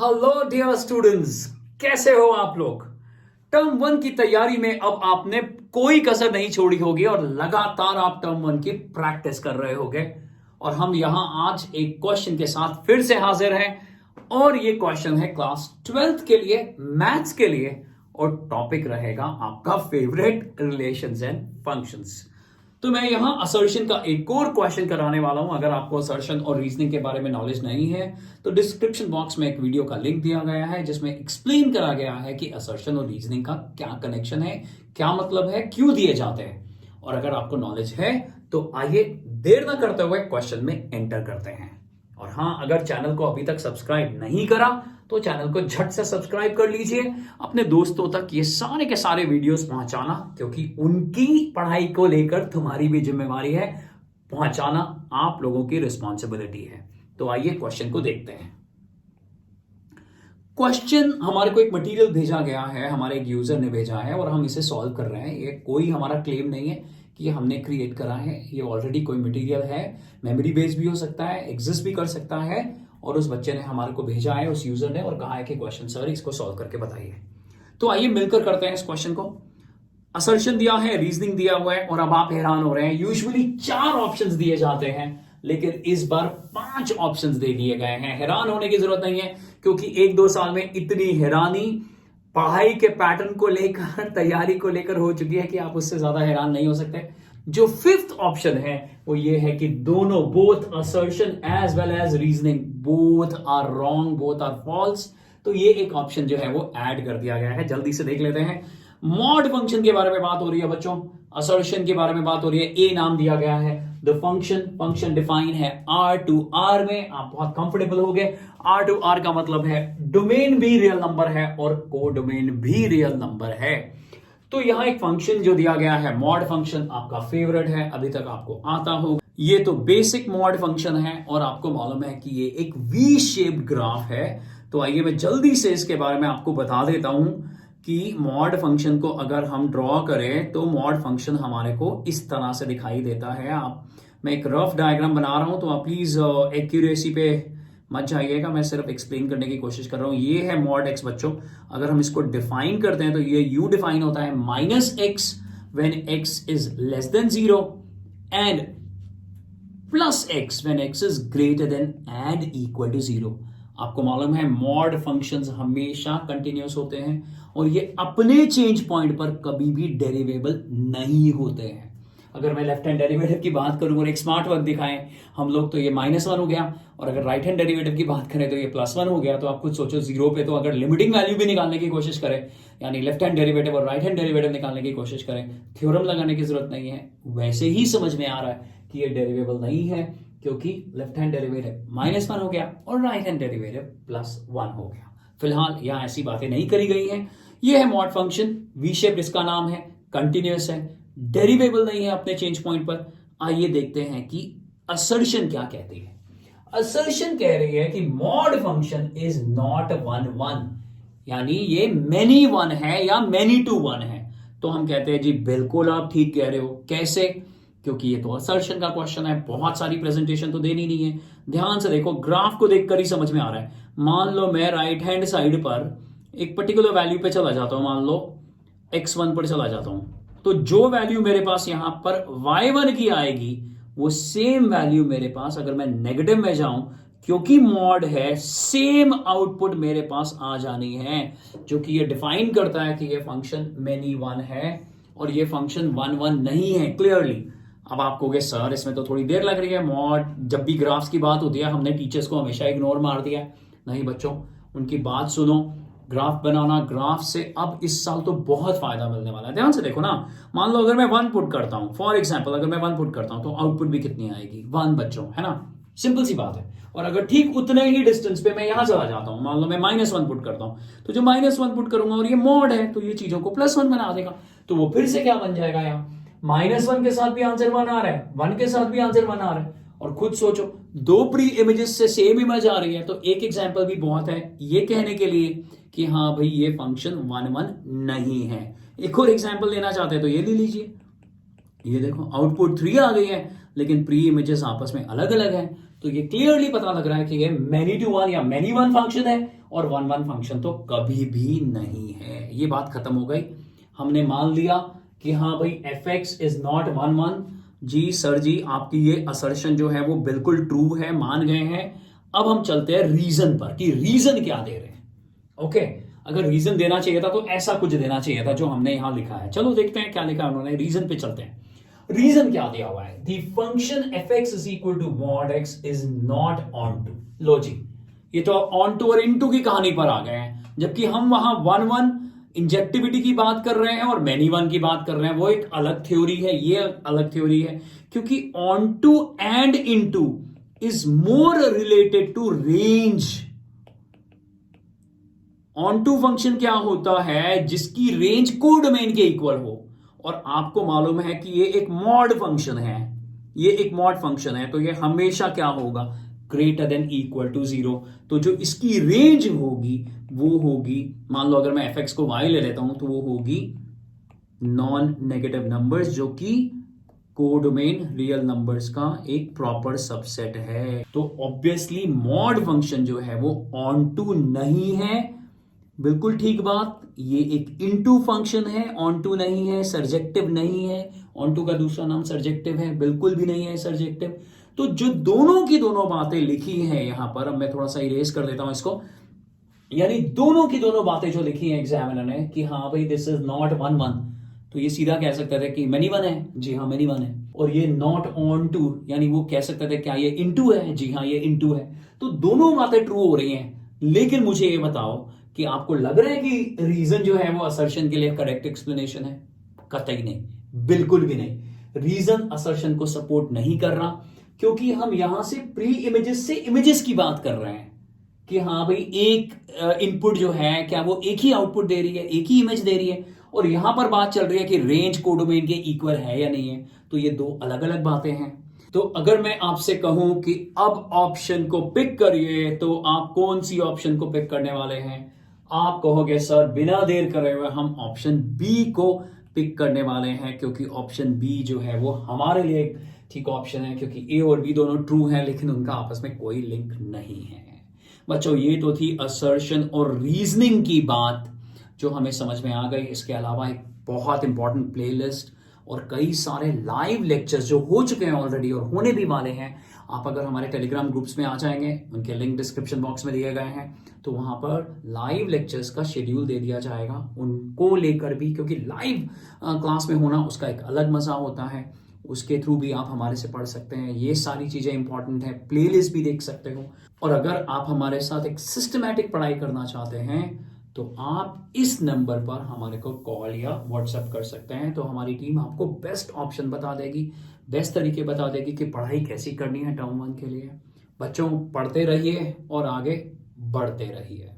Hello dear students, कैसे हो आप लोग। टर्म वन की तैयारी में अब आपने कोई कसर नहीं छोड़ी होगी और लगातार आप टर्म वन की प्रैक्टिस कर रहे होगे। और हम यहां आज एक क्वेश्चन के साथ फिर से हाजिर हैं और ये क्वेश्चन है क्लास 12th के लिए, मैथ्स के लिए, और टॉपिक रहेगा आपका फेवरेट रिलेशंस एंड फंक्शंस। तो मैं यहां असर्शन का एक और क्वेश्चन कराने वाला हूं। अगर आपको असर्शन और रीजनिंग के बारे में नॉलेज नहीं है तो डिस्क्रिप्शन बॉक्स में एक वीडियो का लिंक दिया गया है जिसमें एक्सप्लेन करा गया है कि असर्शन और रीजनिंग का क्या कनेक्शन है, क्या मतलब है, क्यों दिए जाते हैं। और अगर आपको नॉलेज है तो आइए देर ना करते हुए क्वेश्चन में एंटर करते हैं। और हाँ, अगर चैनल को अभी तक सब्सक्राइब नहीं करा तो चैनल को झट से सब्सक्राइब कर लीजिए। अपने दोस्तों तक ये सारे के सारे वीडियोस पहुंचाना, क्योंकि उनकी पढ़ाई को लेकर तुम्हारी भी जिम्मेवारी है। पहुंचाना आप लोगों की रिस्पॉन्सिबिलिटी है। तो आइए क्वेश्चन को देखते हैं। क्वेश्चन हमारे को एक मटेरियल भेजा गया है, हमारे एक यूजर ने भेजा है और हम इसे सॉल्व कर रहे हैं। ये कोई हमारा क्लेम नहीं है कि हमने क्रिएट करा है, ये ऑलरेडी कोई मटेरियल है। मेमोरी बेस्ड भी हो सकता है, एग्जिस्ट भी कर सकता है। और उस बच्चे ने हमारे को भेजा है, उस यूजर ने, और कहा है कि क्वेश्चन सर इसको सॉल्व करके बताइए। तो आइए मिलकर करते हैं इस क्वेश्चन को। असर्शन दिया है, रीजनिंग दिया हुआ है, और अब आप हैरान हो रहे हैं। यूजुअली 4 ऑप्शंस दिए जाते हैं लेकिन इस बार 5 ऑप्शंस दे दिए गए हैं। हैरान होने की जरूरत नहीं है, क्योंकि 1-2 साल में इतनी हैरानी पढ़ाई के पैटर्न को लेकर, तैयारी को लेकर हो चुकी है कि आप उससे ज्यादा हैरान नहीं हो सकते। जो 5th ऑप्शन है वो ये है कि दोनों, both assertion as well as reasoning, both are wrong, both are false. तो ये एक ऑप्शन जो है वो ऐड कर दिया गया है। जल्दी से देख लेते हैं। मॉड फंक्शन के बारे में बात हो रही है बच्चों, असर्शन के बारे में बात हो रही है। ए नाम दिया गया है द फंक्शन डिफाइन है R to R में। आप बहुत कंफर्टेबल हो गए। R to R का मतलब है डोमेन भी रियल नंबर है और को डोमेन भी रियल नंबर है। तो यहां एक फंक्शन जो दिया गया है मॉड फंक्शन, आपका फेवरेट है, अभी तक आपको आता होगा। ये तो बेसिक मॉड फंक्शन है और आपको मालूम है कि ये एक वी शेप्ड ग्राफ है। तो आइए मैं जल्दी से इसके बारे में आपको बता देता हूं कि मॉड फंक्शन को अगर हम ड्रॉ करें तो मॉड फंक्शन हमारे को इस तरह से दिखाई देता है। मैं एक रफ डायग्राम बना रहा हूं तो आप प्लीज एक्यूरेसी पे मत जाइएगा, मैं सिर्फ एक्सप्लेन करने की कोशिश कर रहा हूं। ये है मॉड एक्स बच्चों। अगर हम इसको डिफाइन करते हैं तो ये यू डिफाइन होता है -x when x is less than 0 and +x when x is greater than and equal to 0। आपको मालूम है मॉड फंक्शंस हमेशा कंटिन्यूअस होते हैं और ये अपने चेंज पॉइंट पर कभी भी डेरिवेबल नहीं होते हैं। अगर मैं लेफ्ट हैंड डेरिवेटिव की बात करूं और एक स्मार्ट वर्क दिखाएं हम लोग तो ये -1 हो गया, और अगर राइट हैंड डेरिवेटिव की बात करें तो ये +1 हो गया। तो आप खुद सोचो, 0 पे तो अगर लिमिटिंग वैल्यू भी निकालने की कोशिश करें, यानी लेफ्ट हैंड डेरिवेटिव और राइट हैंड डेरिवेटिव निकालने की कोशिश करें, थ्योरम लगाने की जरूरत नहीं है। वैसे ही समझ में आ रहा है कि ये डेरिवेबल नहीं है, क्योंकि लेफ्ट हैंड डेरिवेटिव -1 हो गया और राइट हैंड डेरिवेटिव +1 हो गया। फिलहाल यहां ऐसी बातें नहीं करी गई हैं। ये है मॉड फंक्शन, वी शेप इसका नाम है, कंटिन्यूअस है, डेरिवेबल नहीं है अपने चेंज पॉइंट पर। आइए देखते हैं कि असर्शन क्या कहती है। असर्शन कह रही है कि मॉड फंक्शन इज नॉट 1-1, यानी ये मेनी 1 है या मेनी टू 1 है। तो हम कहते हैं जी बिल्कुल आप ठीक कह रहे हो। कैसे? क्योंकि ये तो असर्शन का क्वेश्चन है, बहुत सारी प्रेजेंटेशन तो देनी नहीं है। ध्यान से देखो, ग्राफ को देखकर ही समझ में आ रहा है। मान लो मैं राइट हैंड साइड पर एक पर्टिकुलर वैल्यू पे चला जाता हूं, मान लो x1 पर चला जाता हूं, तो जो वैल्यू मेरे पास यहां पर y1 की आएगी वो सेम वैल्यू मेरे पास, अगर मैं नेगेटिव में जाऊं, क्योंकि मॉड है, सेम आउटपुट मेरे पास आ जानी है। जो कि ये डिफाइन करता है कि ये फंक्शन मेनी 1 है और ये फंक्शन 1-1 नहीं है क्लियरली। अब आप कहोगे सर इसमें तो थोड़ी देर लग रही है, मॉड जब भी ग्राफ्स की बात होती है हमने टीचर्स को हमेशा इग्नोर मार दिया है। नहीं बच्चों, उनकी बात सुनो। ग्राफ बनाना, ग्राफ से अब इस साल तो बहुत फायदा मिलने वाला है। ध्यान से देखो ना, मान लो अगर मैं 1 पुट करता हूं, फॉर एग्जांपल अगर मैं 1 पुट करता हूं तो आउटपुट भी कितनी आएगी? 1 बच्चों, है ना। सिंपल सी बात है। और अगर ठीक उतने ही डिस्टेंस पे मैं यहां चला जाता हूं, मान लो मैं -1 पुट करता हूं, तो जो -1 पुट करूंगा और ये मॉड है तो ये चीजों को +1 बना देगा। तो वो फिर से क्या बन जाएगा, यहाँ -1 के साथ भी आंसर 1 आ रहा है, 1 के साथ भी आंसर 1 आ रहा है। और खुद सोचो, 2 प्री इमेजेस से सेम इमेज आ रही है, तो एक एग्जांपल भी बहुत है ये कहने के लिए कि हाँ भाई ये फंक्शन 1-1 नहीं है। एक और एग्जांपल लेना चाहते हैं तो ये ले लीजिए। ये देखो आउटपुट 3 आ गई है लेकिन प्री इमेजेस आपस में अलग अलग हैं। तो ये क्लियरली पता लग रहा है कि ये मेनी टू 1 या मेनी 1 फंक्शन है और 1 1 फंक्शन तो कभी भी नहीं है। ये बात खत्म हो गई। हमने मान लिया कि हाँ भाई fx इज नॉट 1 1। जी सर जी, आपकी ये असर्शन जो है वो बिल्कुल ट्रू है, मान गए हैं। अब हम चलते हैं रीजन पर कि रीजन क्या दे रहे हैं। ओके, अगर रीजन देना चाहिए था तो ऐसा कुछ देना चाहिए था जो हमने यहां लिखा है। चलो देखते हैं क्या लिखा है उन्होंने, रीजन पे चलते हैं। रीजन क्या दिया हुआ है, the function fx is equal to mod x is not onto. लो जी, ये तो ऑन टू और इनटू की कहानी पर आ गए हैं, जबकि हम वहां 1 1 इंजेक्टिविटी की बात कर रहे हैं और मैनी वन की बात कर रहे हैं। वो एक अलग थ्योरी है, ये अलग थ्योरी है, क्योंकि onto and into is more related to range. Onto function क्या होता है, जिसकी रेंज कोडोमेन के इक्वल हो, और आपको मालूम है कि ये एक मॉड फंक्शन है, ये एक मॉड फंक्शन है, तो ये हमेशा क्या होगा, ग्रेटर देन इक्वल टू 0। तो जो इसकी रेंज होगी वो होगी, मान लो अगर मैं fx को y ले लेता हूं तो वो होगी नॉन नेगेटिव नंबर्स, जो कि कोडोमेन रियल नंबर्स का एक प्रॉपर सबसेट है। तो ऑब्वियसली मॉड फंक्शन जो है वो ऑन टू नहीं है। बिल्कुल ठीक बात, ये एक इनटू फंक्शन है, ऑन टू नहीं है, सर्जेक्टिव नहीं है। ऑन टू का दूसरा नाम सर्जेक्टिव है, बिल्कुल भी नहीं है सर्जेक्टिव। तो जो दोनों की दोनों बातें लिखी हैं यहां पर, अब मैं थोड़ा सा इरेज कर देता हूं इसको, यानी दोनों की दोनों बातें जो लिखी हैं एग्जामिनर ने कि हाँ भाई दिस इज नॉट 1 1, तो ये सीधा कह सकते थे कि मैनी वन है, जी हाँ मैनी वन है। और ये नॉट ऑन टू, यानी वो कह सकते थे क्या ये इनटू है, जी हाँ ये इनटू है। तो दोनों बातें ट्रू हो रही हैं। लेकिन मुझे ये बताओ कि आपको लग रहा है कि रीजन जो है वो असर्शन के लिए करेक्ट एक्सप्लेनेशन है? कतई नहीं, बिल्कुल भी नहीं। रीजन असर्शन को सपोर्ट नहीं कर रहा, क्योंकि हम यहां से प्री इमेजेस से इमेजेस की बात कर रहे हैं कि हाँ भाई एक इनपुट जो है क्या वो एक ही आउटपुट दे रही है, एक ही इमेज दे रही है, और यहां पर बात चल रही है कि रेंज कोडोमेन के इक्वल है या नहीं है। तो ये दो अलग अलग बातें हैं। तो अगर मैं आपसे कहूं कि अब ऑप्शन को पिक करिए, तो आप कौन सी ऑप्शन को पिक करने वाले हैं? आप कहोगे सर बिना देर करे हुए हम ऑप्शन बी को पिक करने वाले हैं, क्योंकि ऑप्शन बी जो है वो हमारे लिए एक ठीक ऑप्शन है, क्योंकि ए और बी दोनों ट्रू हैं, लेकिन उनका आपस में कोई लिंक नहीं है। बच्चों, ये तो थी असर्शन और रीजनिंग की बात जो हमें समझ में आ गई। इसके अलावा एक बहुत इंपॉर्टेंट प्लेलिस्ट और कई सारे लाइव लेक्चर्स जो हो चुके हैं ऑलरेडी और होने भी वाले हैं। आप अगर हमारे टेलीग्राम ग्रुप्स में आ जाएंगे, उनके लिंक डिस्क्रिप्शन बॉक्स में दिए गए हैं, तो वहां पर लाइव लेक्चर्स का शेड्यूल दे दिया जाएगा उनको लेकर भी, क्योंकि लाइव क्लास में होना उसका एक अलग मजा होता है। उसके थ्रू भी आप हमारे से पढ़ सकते हैं, ये सारी चीजें इंपॉर्टेंट है। प्लेलिस्ट भी देख सकते हो। और अगर आप हमारे साथ एक सिस्टमैटिक पढ़ाई करना चाहते हैं तो आप इस नंबर पर हमारे को कॉल या व्हाट्सएप कर सकते हैं। तो हमारी टीम आपको बेस्ट ऑप्शन बता देगी, बेस्ट तरीके बता देगी कि पढ़ाई कैसी करनी है टर्म 1 के लिए। बच्चों, पढ़ते रहिए और आगे बढ़ते रहिए।